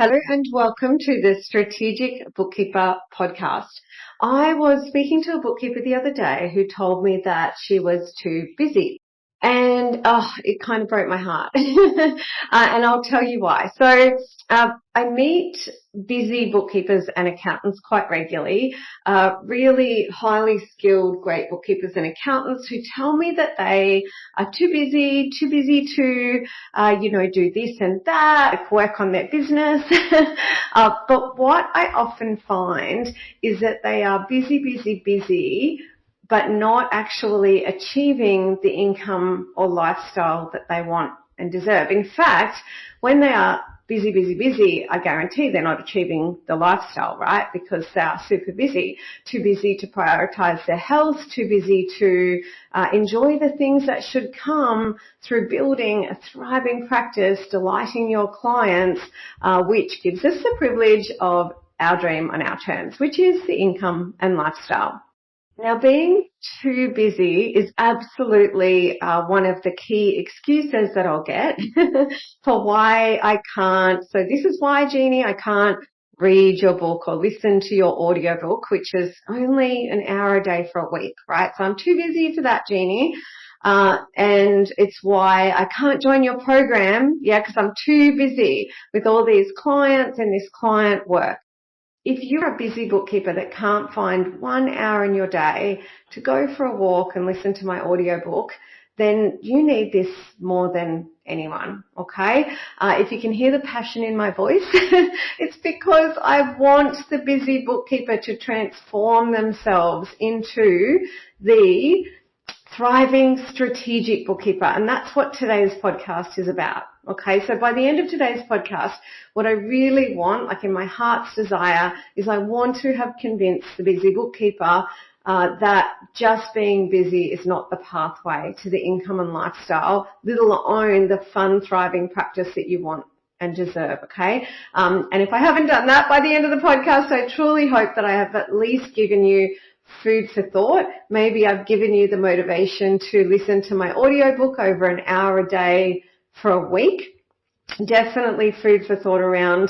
Hello and welcome to the Strategic Bookkeeper podcast. I was speaking to a bookkeeper the other day who told me that she was too busy. And it kind of broke my heart. And I'll tell you why. So I meet busy bookkeepers and accountants quite regularly, really highly skilled, great bookkeepers and accountants who tell me that they are too busy to, do this and that, work on their business. But what I often find is that they are busy, but not actually achieving the income or lifestyle that they want and deserve. In fact, when they are busy, I guarantee they're not achieving the lifestyle, right? Because they are super busy, too busy to prioritize their health, too busy to enjoy the things that should come through building a thriving practice, delighting your clients, which gives us the privilege of our dream on our terms, which is the income and lifestyle. Now, being too busy is absolutely one of the key excuses that I'll get for why I can't. So this is why, Jeannie, I can't read your book or listen to your audiobook, which is only an hour a day for a week, right? So I'm too busy for that, Jeannie. And it's why I can't join your program, because I'm too busy with all these clients and this client work. If you're a busy bookkeeper that can't find 1 hour in your day to go for a walk and listen to my audiobook, then you need this more than anyone, okay? If you can hear the passion in my voice, it's because I want the busy bookkeeper to transform themselves into the thriving strategic bookkeeper. And that's what today's podcast is about. Okay, so by the end of today's podcast, what I really want, like in my heart's desire, is I want to have convinced the busy bookkeeper that just being busy is not the pathway to the income and lifestyle, let alone the fun, thriving practice that you want and deserve, okay? And if I haven't done that by the end of the podcast, I truly hope that I have at least given you food for thought. Maybe I've given you the motivation to listen to my audiobook over an hour a day for a week. Definitely food for thought around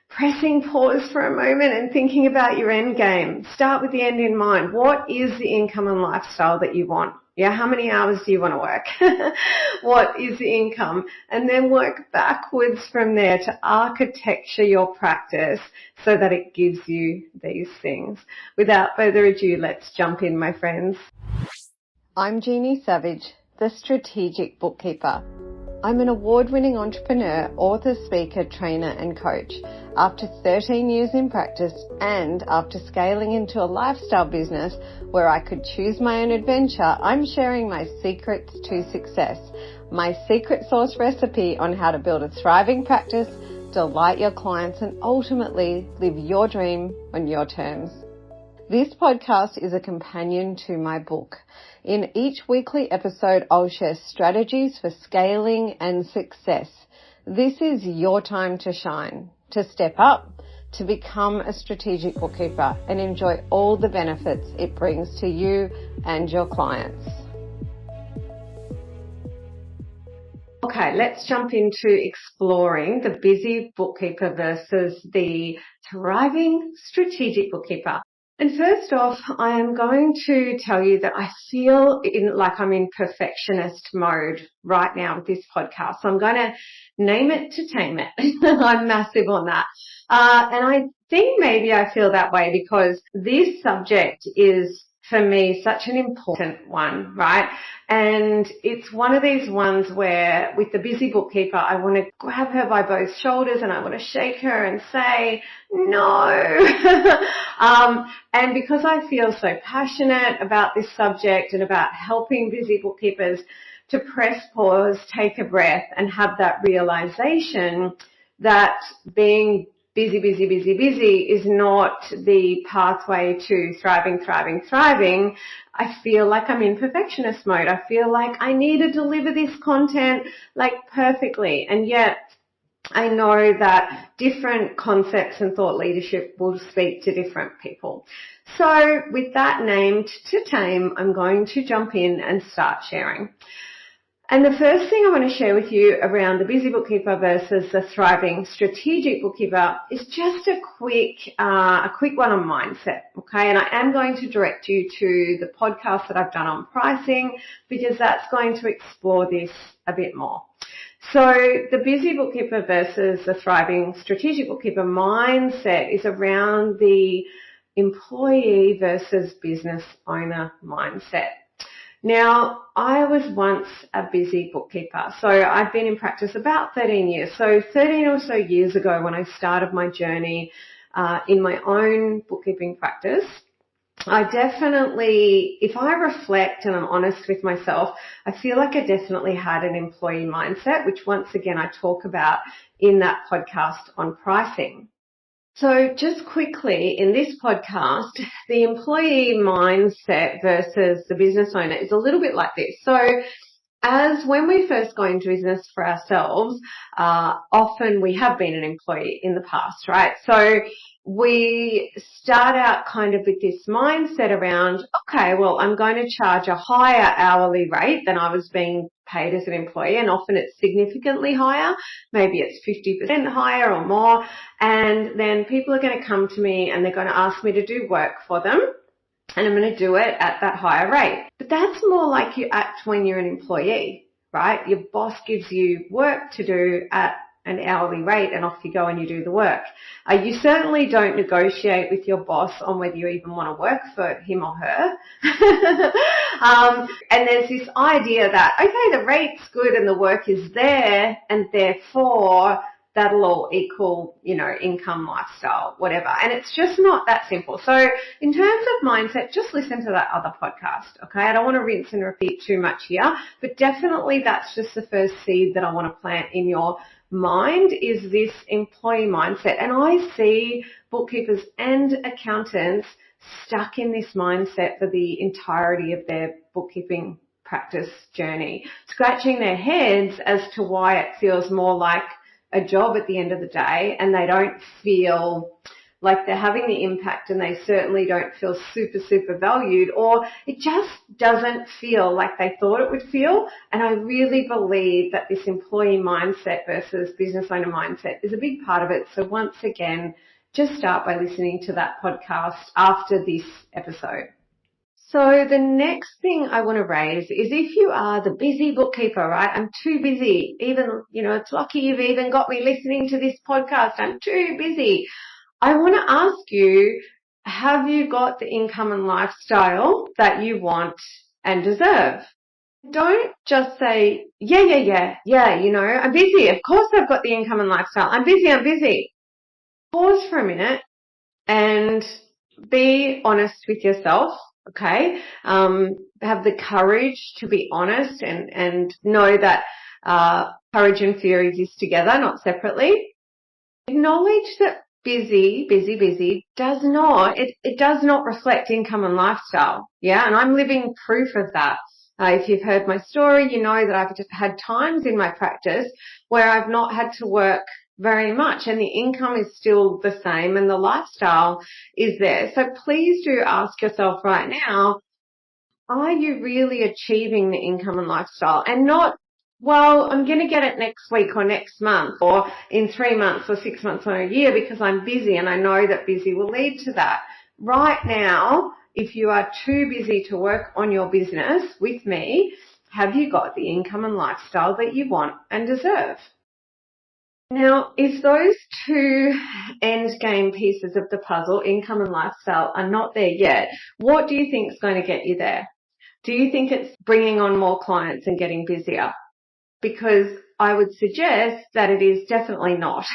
pressing pause for a moment and thinking about your end game. Start with the end in mind. What is the income and lifestyle that you want? How many hours do you want to work? What is the income? And then work backwards from there to architecture your practice so that it gives you these things. Without further ado, let's jump in, my friends. I'm Jeannie Savage, the Strategic Bookkeeper. I'm an award-winning entrepreneur, author, speaker, trainer and coach. After 13 years in practice and after scaling into a lifestyle business where I could choose my own adventure, I'm sharing my secrets to success, my secret sauce recipe on how to build a thriving practice, delight your clients and ultimately live your dream on your terms. This podcast is a companion to my book. In each weekly episode, I'll share strategies for scaling and success. This is your time to shine, to step up, to become a strategic bookkeeper and enjoy all the benefits it brings to you and your clients. Okay, let's jump into exploring the busy bookkeeper versus the thriving strategic bookkeeper. And first off, I am going to tell you that I feel like I'm in perfectionist mode right now with this podcast. So I'm going to name it to tame it. I'm massive on that. And I think maybe I feel that way because this subject is, for me, such an important one, right? And it's one of these ones where with the busy bookkeeper, I want to grab her by both shoulders and I want to shake her and say, no. And because I feel so passionate about this subject and about helping busy bookkeepers to press pause, take a breath and have that realization that being busy is not the pathway to thriving. I feel like I'm in perfectionist mode. I feel like I need to deliver this content like perfectly. And yet I know that different concepts and thought leadership will speak to different people. So with that named to tame, I'm going to jump in and start sharing. And the first thing I want to share with you around the busy bookkeeper versus the thriving strategic bookkeeper is just a quick one on mindset, okay? And I am going to direct you to the podcast that I've done on pricing because that's going to explore this a bit more. So the busy bookkeeper versus the thriving strategic bookkeeper mindset is around the employee versus business owner mindset. Now, I was once a busy bookkeeper, so I've been in practice about 13 years. So 13 or so years ago when I started my journey in my own bookkeeping practice, I definitely, if I reflect and I'm honest with myself, I feel like I definitely had an employee mindset, which once again I talk about in that podcast on pricing. So just quickly, in this podcast, the employee mindset versus the business owner is a little bit like this. So as when we first go into business for ourselves, often we have been an employee in the past, right? So we start out kind of with this mindset around, okay, well, I'm going to charge a higher hourly rate than I was being paid as an employee, and often it's significantly higher. Maybe it's 50% higher or more. And then people are going to come to me and they're going to ask me to do work for them. And I'm going to do it at that higher rate. But that's more like you act when you're an employee, right? Your boss gives you work to do at an hourly rate and off you go and you do the work. You certainly don't negotiate with your boss on whether you even want to work for him or her. And there's this idea that, okay, the rate's good and the work is there and therefore that'll all equal, income, lifestyle, whatever. And it's just not that simple. So in terms of mindset, just listen to that other podcast, okay? I don't want to rinse and repeat too much here, but definitely that's just the first seed that I want to plant in your mind is this employee mindset. And I see bookkeepers and accountants stuck in this mindset for the entirety of their bookkeeping practice journey, scratching their heads as to why it feels more like a job at the end of the day, and they don't feel like they're having the impact, and they certainly don't feel super valued, or it just doesn't feel like they thought it would feel. And I really believe that this employee mindset versus business owner mindset is a big part of it. So once again, just start by listening to that podcast after this episode. So the next thing I want to raise is if you are the busy bookkeeper, right? I'm too busy. Even, it's lucky you've even got me listening to this podcast. I'm too busy. I want to ask you, have you got the income and lifestyle that you want and deserve? Don't just say, yeah, I'm busy. Of course I've got the income and lifestyle. I'm busy. Pause for a minute and be honest with yourself, okay? Have the courage to be honest and know that courage and fear exist together, not separately. Acknowledge that busy does not reflect income and lifestyle, yeah? And I'm living proof of that. If you've heard my story, you know that I've just had times in my practice where I've not had to work very much and the income is still the same and the lifestyle is there. So please do ask yourself right now, are you really achieving the income and lifestyle? And not, well, I'm going to get it next week or next month or in 3 months or 6 months or a year because I'm busy and I know that busy will lead to that. Right now, if you are too busy to work on your business with me, have you got the income and lifestyle that you want and deserve? Now, if those two end game pieces of the puzzle, income and lifestyle, are not there yet, what do you think is going to get you there? Do you think it's bringing on more clients and getting busier? Because I would suggest that it is definitely not.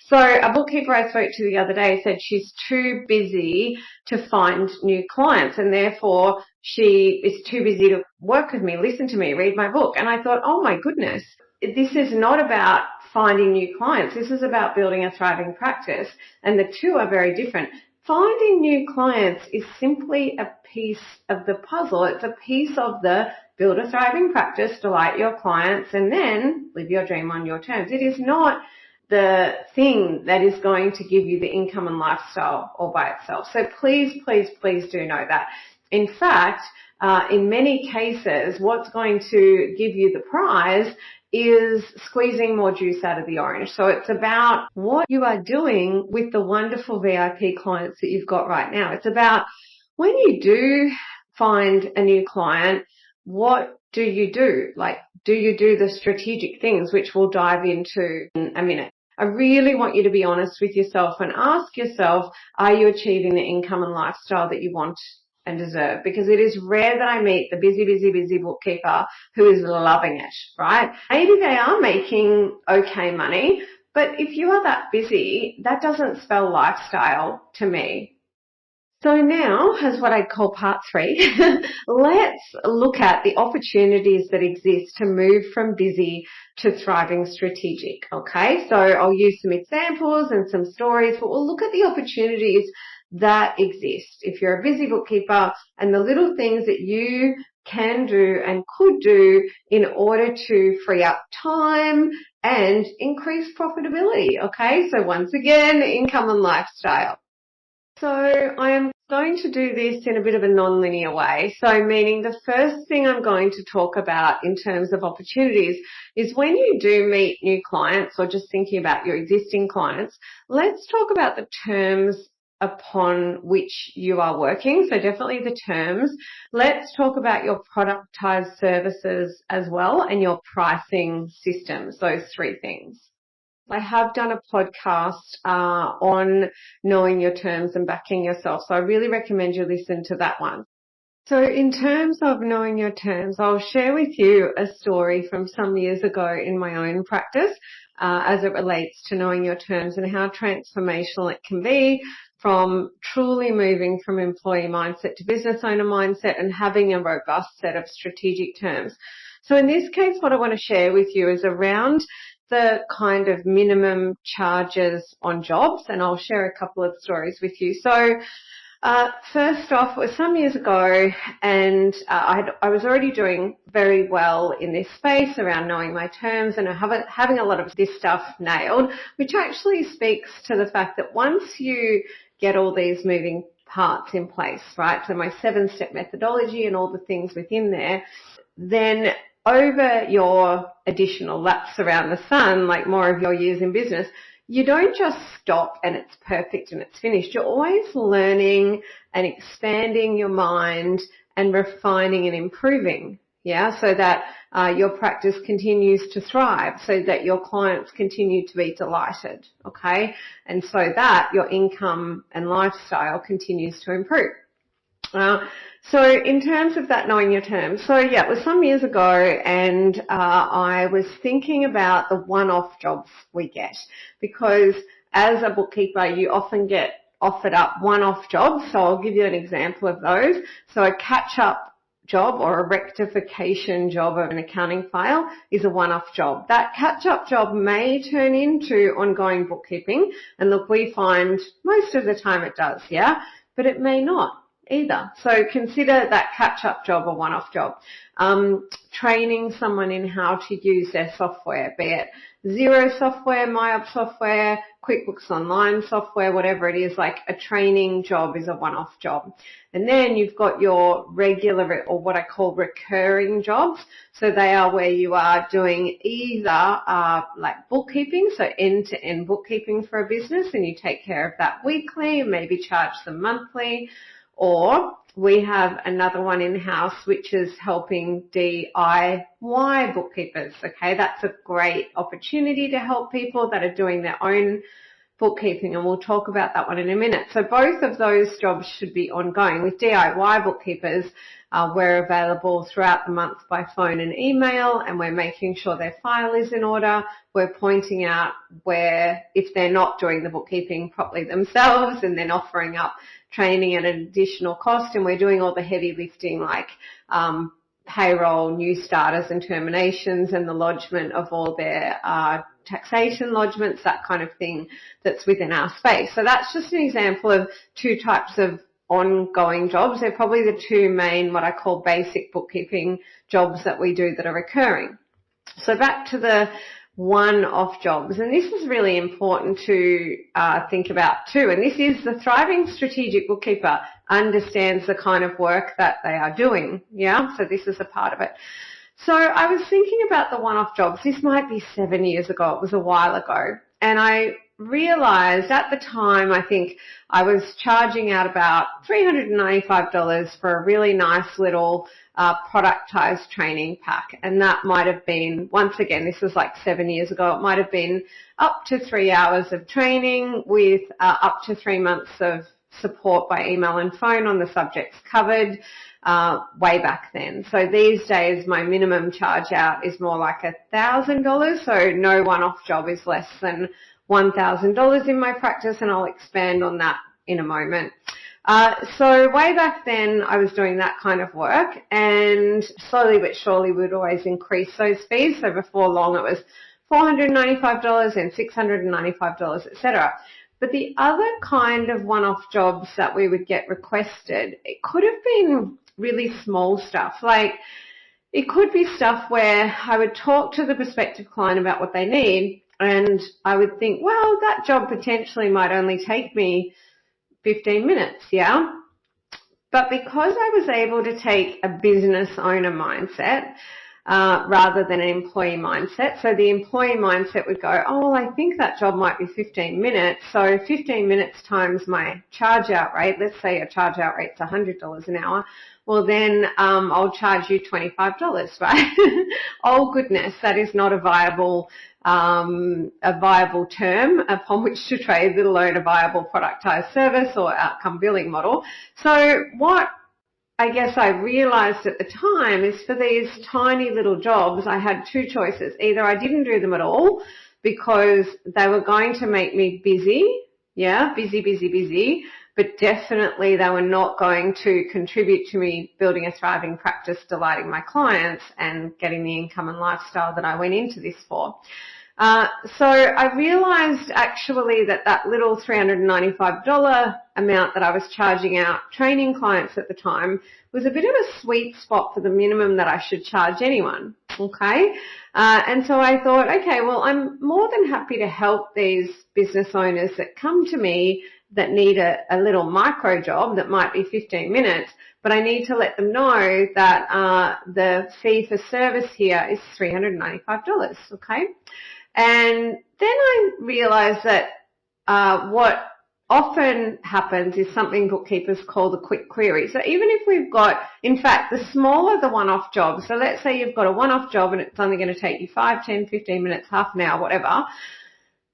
So a bookkeeper I spoke to the other day said she's too busy to find new clients and therefore she is too busy to work with me, listen to me, read my book. And I thought, oh my goodness, this is not about finding new clients. This is about building a thriving practice, and the two are very different. Finding new clients is simply a piece of the puzzle. It's a piece of the build a thriving practice, delight your clients, and then live your dream on your terms. It is not the thing that is going to give you the income and lifestyle all by itself. So please do know that. In fact, in many cases, what's going to give you the prize is squeezing more juice out of the orange. So it's about what you are doing with the wonderful VIP clients that you've got right now. It's about when you do find a new client, what do you do? Like, do you do the strategic things, which we'll dive into in a minute? I really want you to be honest with yourself and ask yourself, are you achieving the income and lifestyle that you want and deserve? Because it is rare that I meet the busy bookkeeper who is loving it, right? Maybe they are making okay money, but if you are that busy, that doesn't spell lifestyle to me. So now, as what I call part 3, let's look at the opportunities that exist to move from busy to thriving strategic, okay? So I'll use some examples and some stories, but we'll look at the opportunities that exist if you're a busy bookkeeper and the little things that you can do and could do in order to free up time and increase profitability, okay? So once again, income and lifestyle. So I am going to do this in a bit of a non-linear way. So meaning the first thing I'm going to talk about in terms of opportunities is when you do meet new clients or just thinking about your existing clients, let's talk about the terms upon which you are working. So definitely the terms. Let's talk about your productized services as well and your pricing systems, those 3 things. I have done a podcast on knowing your terms and backing yourself, so I really recommend you listen to that one. So in terms of knowing your terms, I'll share with you a story from some years ago in my own practice as it relates to knowing your terms and how transformational it can be from truly moving from employee mindset to business owner mindset and having a robust set of strategic terms. So in this case, what I want to share with you is around the kind of minimum charges on jobs, and I'll share a couple of stories with you. So first off, it was some years ago, and I was already doing very well in this space around knowing my terms and having a lot of this stuff nailed, which actually speaks to the fact that once you get all these moving parts in place, right, so my 7-step methodology and all the things within there, then over your additional laps around the sun, like more of your years in business, you don't just stop and it's perfect and it's finished. You're always learning and expanding your mind and refining and improving, so that your practice continues to thrive, so that your clients continue to be delighted, okay? And so that your income and lifestyle continues to improve. So in terms of that, knowing your terms, so yeah, it was some years ago, and I was thinking about the one-off jobs we get, because as a bookkeeper, you often get offered up one-off jobs. So I'll give you an example of those. So a catch-up job or a rectification job of an accounting file is a one-off job. That catch-up job may turn into ongoing bookkeeping, and look, we find most of the time it does, but it may not either. So consider that catch-up job a one-off job. Training someone in how to use their software, be it Xero software, 𝑳𝑬𝑺𝑺 software, QuickBooks Online software, whatever it is, like a training job is a one-off job. And then you've got your regular or what I call recurring jobs. So they are where you are doing either like bookkeeping, so end-to-end bookkeeping for a business, and you take care of that weekly and maybe charge them monthly. Or we have another one in-house, which is helping DIY bookkeepers, okay? That's a great opportunity to help people that are doing their own bookkeeping, and we'll talk about that one in a minute. So both of those jobs should be ongoing. With DIY bookkeepers, we're available throughout the month by phone and email, and we're making sure their file is in order. We're pointing out where, if they're not doing the bookkeeping properly themselves, and then offering up training at an additional cost, and we're doing all the heavy lifting like payroll, new starters and terminations, and the lodgement of all their taxation lodgements, that kind of thing that's within our space. So that's just an example of 2 types of ongoing jobs. They're probably the 2 main, what I call basic bookkeeping jobs that we do that are recurring. So back to the one-off jobs. And this is really important to think about too. And this is the thriving strategic bookkeeper understands the kind of work that they are doing. Yeah, so this is a part of it. So I was thinking about the one-off jobs. This might be 7 years ago. It was a while ago. And I realized at the time, I think I was charging out about $395 for a really nice little productized training pack. And that might have been, once again, this was like 7 years ago, it might have been up to 3 hours of training with up to 3 months of support by email and phone on the subjects covered way back then. So these days my minimum charge out is more like $1,000. So no one-off job is less than $1,000 in my practice, and I'll expand on that in a moment. So way back then I was doing that kind of work, and slowly but surely we would always increase those fees. So before long it was $495 and $695, etc. But the other kind of one-off jobs that we would get requested, it could have been really small stuff. Like it could be stuff where I would talk to the prospective client about what they need, and I would think, well, that job potentially might only take me 15 minutes, yeah? But because I was able to take a business owner mindset rather than an employee mindset, so the employee mindset would go, oh, well, I think that job might be 15 minutes, so 15 minutes times my charge out rate, let's say your charge out rate's $100 an hour, well then I'll charge you $25, right? Oh goodness, that is not a viable term upon which to trade, let alone a viable productized service or outcome billing model. So what I guess I realized at the time is for these tiny little jobs, I had two choices. Either I didn't do them at all because they were going to make me busy, busy, but definitely they were not going to contribute to me building a thriving practice, delighting my clients and getting the income and lifestyle that I went into this for. So I realized actually that little $395 amount that I was charging out training clients at the time was a bit of a sweet spot for the minimum that I should charge anyone, okay? And so I thought, okay, well, I'm more than happy to help these business owners that come to me that need a little micro job that might be 15 minutes, but I need to let them know that the fee for service here is $395, okay? And then I realized that what often happens is something bookkeepers call the quick query. So even if we've got, in fact, the smaller the one-off job, so let's say you've got a one-off job and it's only going to take you 5, 10, 15 minutes, half an hour, whatever,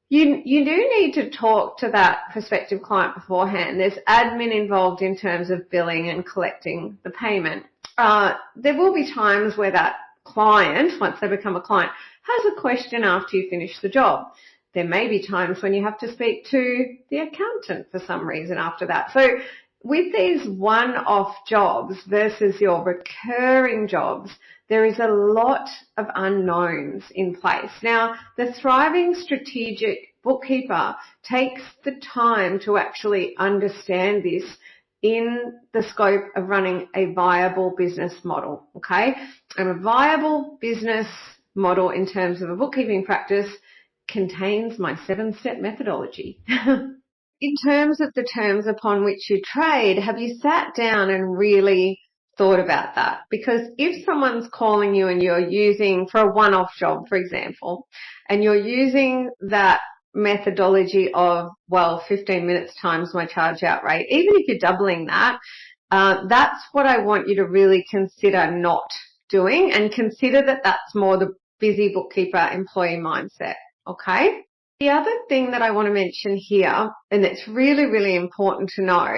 you do need to talk to that prospective client beforehand. There's admin involved in terms of billing and collecting the payment. There will be times where that client, once they become a client, has a question after you finish the job. There may be times when you have to speak to the accountant for some reason after that. So with these one-off jobs versus your recurring jobs, there is a lot of unknowns in place. Now, the thriving strategic bookkeeper takes the time to actually understand this in the scope of running a viable business model, okay? And a viable business model in terms of a bookkeeping practice contains my 7-step methodology. In terms of the terms upon which you trade, have you sat down and really thought about that? Because if someone's calling you and you're using, for a one-off job, for example, and you're using that methodology of, well, 15 minutes times my charge out rate, even if you're doubling that, that's what I want you to really consider not doing, and consider that that's more the busy bookkeeper employee mindset, okay? The other thing that I want to mention here, and it's really, really important to know,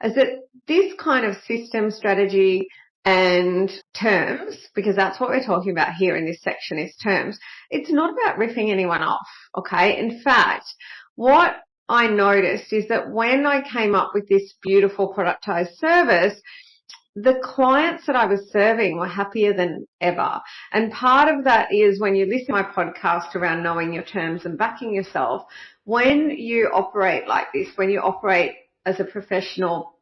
is that this kind of system, strategy, and terms, because that's what we're talking about here in this section is terms, it's not about ripping anyone off, okay? In fact, what I noticed is that when I came up with this beautiful productized service, the clients that I was serving were happier than ever. And part of that is when you listen to my podcast around knowing your terms and backing yourself, when you operate like this, when you operate as a professional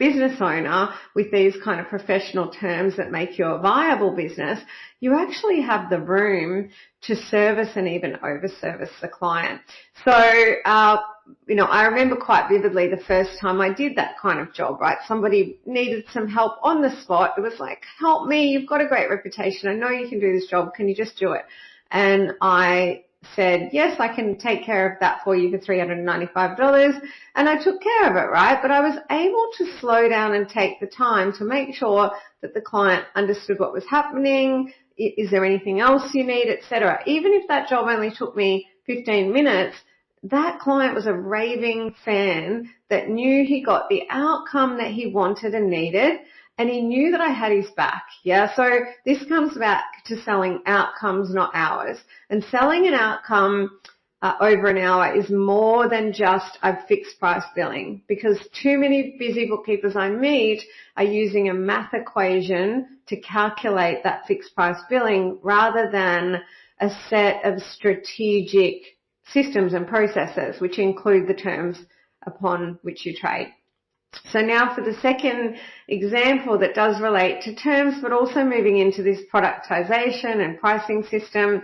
business owner with these kind of professional terms that make you a viable business, you actually have the room to service and even over-service the client. So, I remember quite vividly the first time I did that kind of job, right? Somebody needed some help on the spot. It was like, help me, you've got a great reputation. I know you can do this job. Can you just do it? And I said, yes, I can take care of that for you for $395. And I took care of it, right? But I was able to slow down and take the time to make sure that the client understood what was happening. Is there anything else you need, etc. Even if that job only took me 15 minutes, that client was a raving fan that knew he got the outcome that he wanted and needed. And he knew that I had his back, yeah? So this comes back to selling outcomes, not hours. And selling an outcome over an hour is more than just a fixed price billing, because too many busy bookkeepers I meet are using a math equation to calculate that fixed price billing rather than a set of strategic systems and processes, which include the terms upon which you trade. So now for the second example that does relate to terms, but also moving into this productization and pricing system,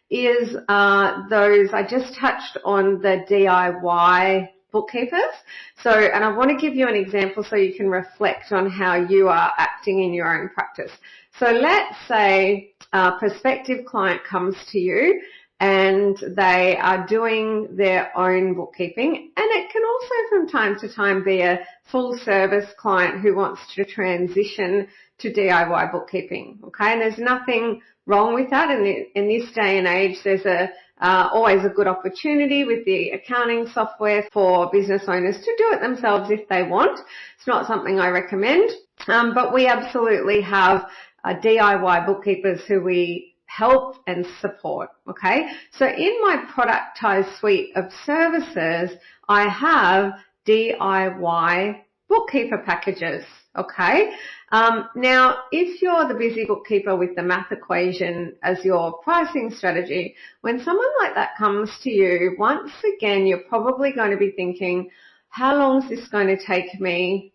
is those, I just touched on the DIY bookkeepers. So, and I want to give you an example so you can reflect on how you are acting in your own practice. So let's say a prospective client comes to you and they are doing their own bookkeeping, and it can also from time to time be a full service client who wants to transition to DIY bookkeeping, okay? And there's nothing wrong with that. In this day and age, there's always a good opportunity with the accounting software for business owners to do it themselves if they want. It's not something I recommend, but we absolutely have DIY bookkeepers who we help and support, okay? So in my productized suite of services, I have DIY bookkeeper packages, okay? Now, if you're the busy bookkeeper with the math equation as your pricing strategy, when someone like that comes to you, once again, you're probably going to be thinking, how long is this going to take me,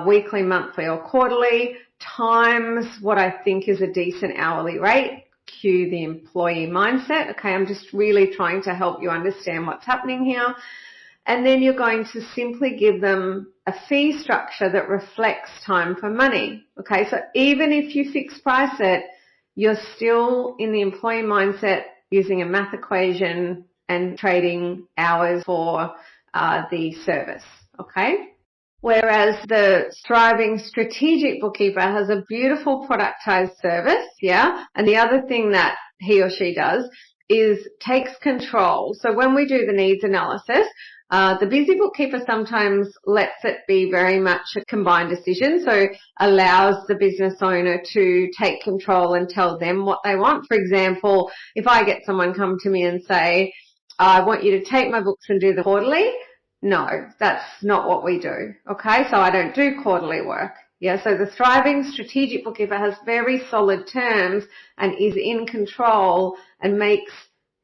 weekly, monthly, or quarterly, times what I think is a decent hourly rate? Cue the employee mindset. Okay, I'm just really trying to help you understand what's happening here. And then you're going to simply give them a fee structure that reflects time for money. Okay, so even if you fix price it, you're still in the employee mindset using a math equation and trading hours for the service. Okay. Whereas the thriving strategic bookkeeper has a beautiful productized service, yeah? And the other thing that he or she does is takes control. So when we do the needs analysis, the busy bookkeeper sometimes lets it be very much a combined decision, so allows the business owner to take control and tell them what they want. For example, if I get someone come to me and say, I want you to take my books and do the quarterly, no, that's not what we do, okay? So I don't do quarterly work. Yeah, so the thriving strategic bookkeeper has very solid terms and is in control and makes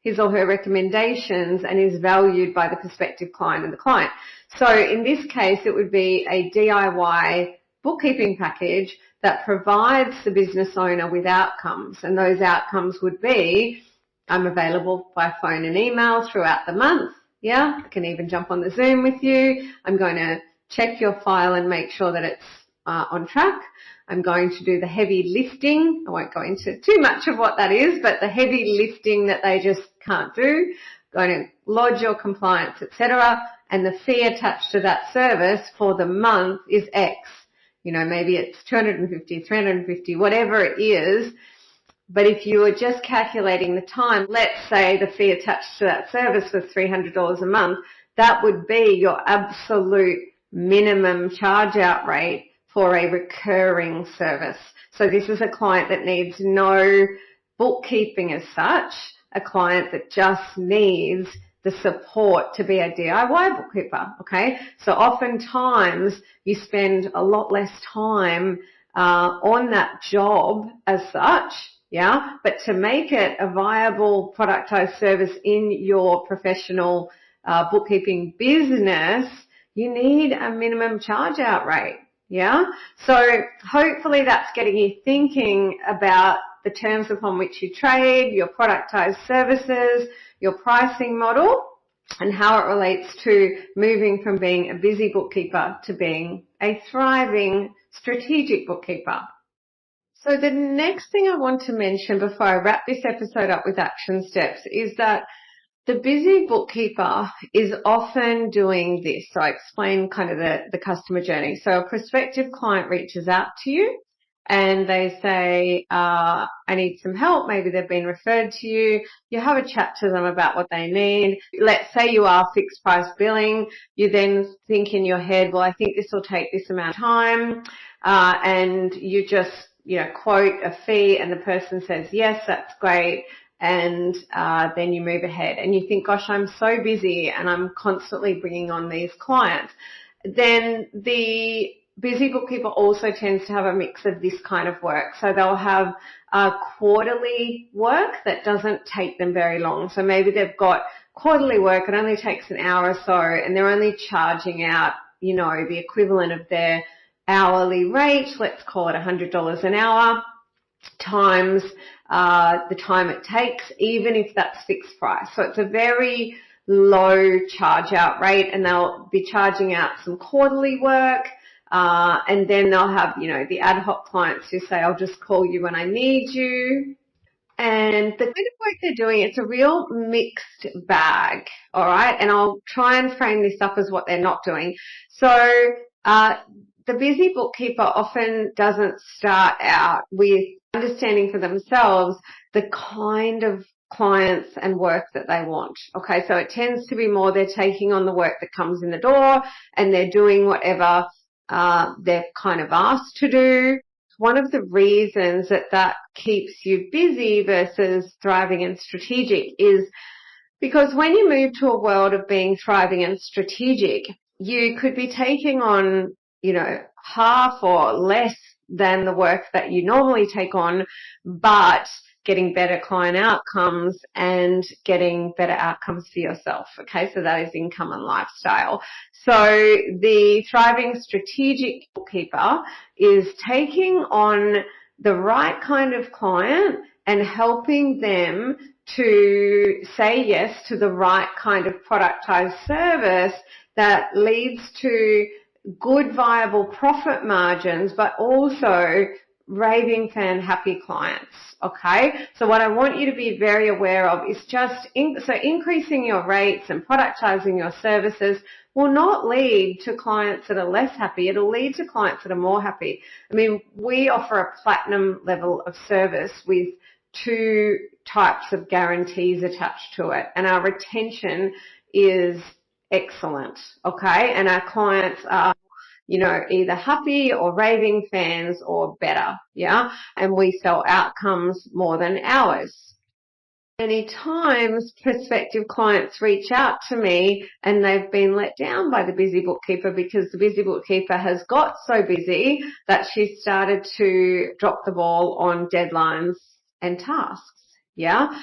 his or her recommendations and is valued by the prospective client and the client. So in this case, it would be a DIY bookkeeping package that provides the business owner with outcomes, and those outcomes would be, I'm available by phone and email throughout the month. Yeah, I can even jump on the Zoom with you. I'm going to check your file and make sure that it's on track. I'm going to do the heavy lifting. I won't go into too much of what that is, but the heavy lifting that they just can't do. Going to lodge your compliance, etc. And the fee attached to that service for the month is X. You know, maybe it's 250, 350, whatever it is. But if you were just calculating the time, let's say the fee attached to that service was $300 a month, that would be your absolute minimum charge out rate for a recurring service. So this is a client that needs no bookkeeping as such, a client that just needs the support to be a DIY bookkeeper, okay? So oftentimes you spend a lot less time on that job as such, yeah, but to make it a viable productized service in your professional bookkeeping business, you need a minimum charge out rate. Yeah. So hopefully that's getting you thinking about the terms upon which you trade, your productized services, your pricing model, and how it relates to moving from being a busy bookkeeper to being a thriving strategic bookkeeper. So the next thing I want to mention before I wrap this episode up with action steps is that the busy bookkeeper is often doing this. So I explain kind of the customer journey. So a prospective client reaches out to you and they say, I need some help. Maybe they've been referred to you. You have a chat to them about what they need. Let's say you are fixed price billing. You then think in your head, well, I think this will take this amount of time. And you just, quote a fee and the person says, yes, that's great. And then you move ahead and you think, gosh, I'm so busy and I'm constantly bringing on these clients. Then the busy bookkeeper also tends to have a mix of this kind of work. So they'll have quarterly work that doesn't take them very long. So maybe they've got quarterly work, it only takes an hour or so, and they're only charging out, the equivalent of their hourly rate, let's call it $100 an hour, times the time it takes, even if that's fixed price. So it's a very low charge out rate, and they'll be charging out some quarterly work, and then they'll have, the ad hoc clients who say, I'll just call you when I need you. And the kind of work they're doing, it's a real mixed bag, all right? And I'll try and frame this up as what they're not doing. So the busy bookkeeper often doesn't start out with understanding for themselves the kind of clients and work that they want. Okay, so it tends to be more they're taking on the work that comes in the door and they're doing whatever they're kind of asked to do. One of the reasons that keeps you busy versus thriving and strategic is because when you move to a world of being thriving and strategic, you could be taking on, half or less than the work that you normally take on, but getting better client outcomes and getting better outcomes for yourself. Okay, so that is income and lifestyle. So the thriving strategic bookkeeper is taking on the right kind of client and helping them to say yes to the right kind of productized service that leads to good viable profit margins, but also raving fan happy clients. Okay, so what I want you to be very aware of is just increasing your rates and productizing your services will not lead to clients that are less happy. It'll lead to clients that are more happy. I mean, we offer a platinum level of service with 2 types of guarantees attached to it, and our retention is excellent. Okay, and our clients are either happy or raving fans or better, yeah? And we sell outcomes more than hours. Many times prospective clients reach out to me and they've been let down by the busy bookkeeper because the busy bookkeeper has got so busy that she started to drop the ball on deadlines and tasks. Yeah,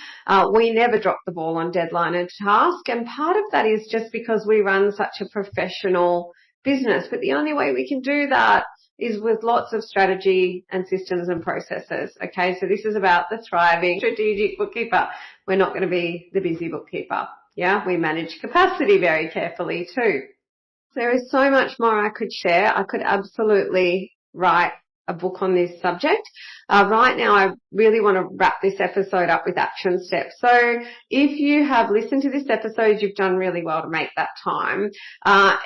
we never drop the ball on deadline and task, and part of that is just because we run such a professional business. But the only way we can do that is with lots of strategy and systems and processes. Okay, so this is about the thriving strategic bookkeeper. We're not going to be the busy bookkeeper. Yeah, we manage capacity very carefully too. There is so much more I could share. I could absolutely write a book on this subject. Right now, I really want to wrap this episode up with action steps. So if you have listened to this episode, you've done really well to make that time.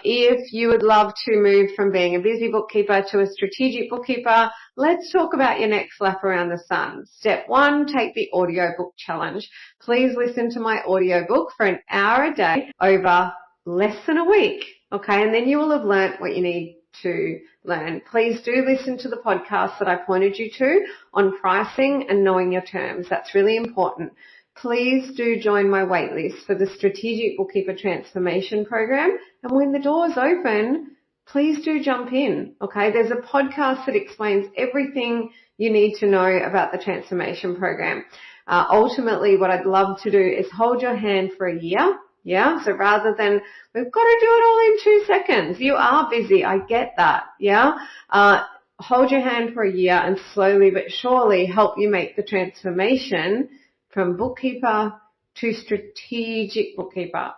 If you would love to move from being a busy bookkeeper to a strategic bookkeeper, let's talk about your next lap around the sun. Step 1, take the audiobook challenge. Please listen to my audiobook for an hour a day over less than a week. Okay, and then you will have learnt what you need to learn. Please do listen to the podcast that I pointed you to on pricing and knowing your terms. That's really important. Please do join my waitlist for the Strategic Bookkeeper Transformation Program. And when the doors open, please do jump in. Okay, there's a podcast that explains everything you need to know about the transformation program. Ultimately, what I'd love to do is hold your hand for a year. Yeah. So rather than we've got to do it all in 2 seconds. You are busy. I get that. Yeah. Hold your hand for a year and slowly but surely help you make the transformation from bookkeeper to strategic bookkeeper.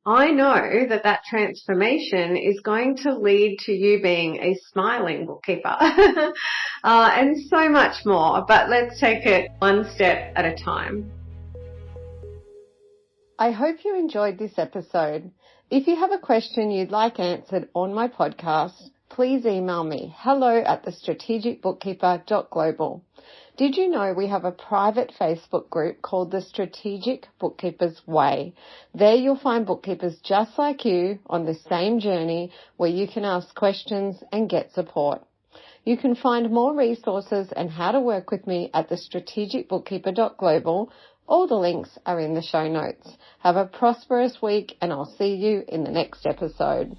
I know that that transformation is going to lead to you being a smiling bookkeeper and so much more. But let's take it one step at a time. I hope you enjoyed this episode. If you have a question you'd like answered on my podcast, please email me hello@thestrategicbookkeeper.global. Did you know we have a private Facebook group called the Strategic Bookkeeper's Way? There you'll find bookkeepers just like you on the same journey where you can ask questions and get support. You can find more resources and how to work with me at thestrategicbookkeeper.global. All the links are in the show notes. Have a prosperous week and I'll see you in the next episode.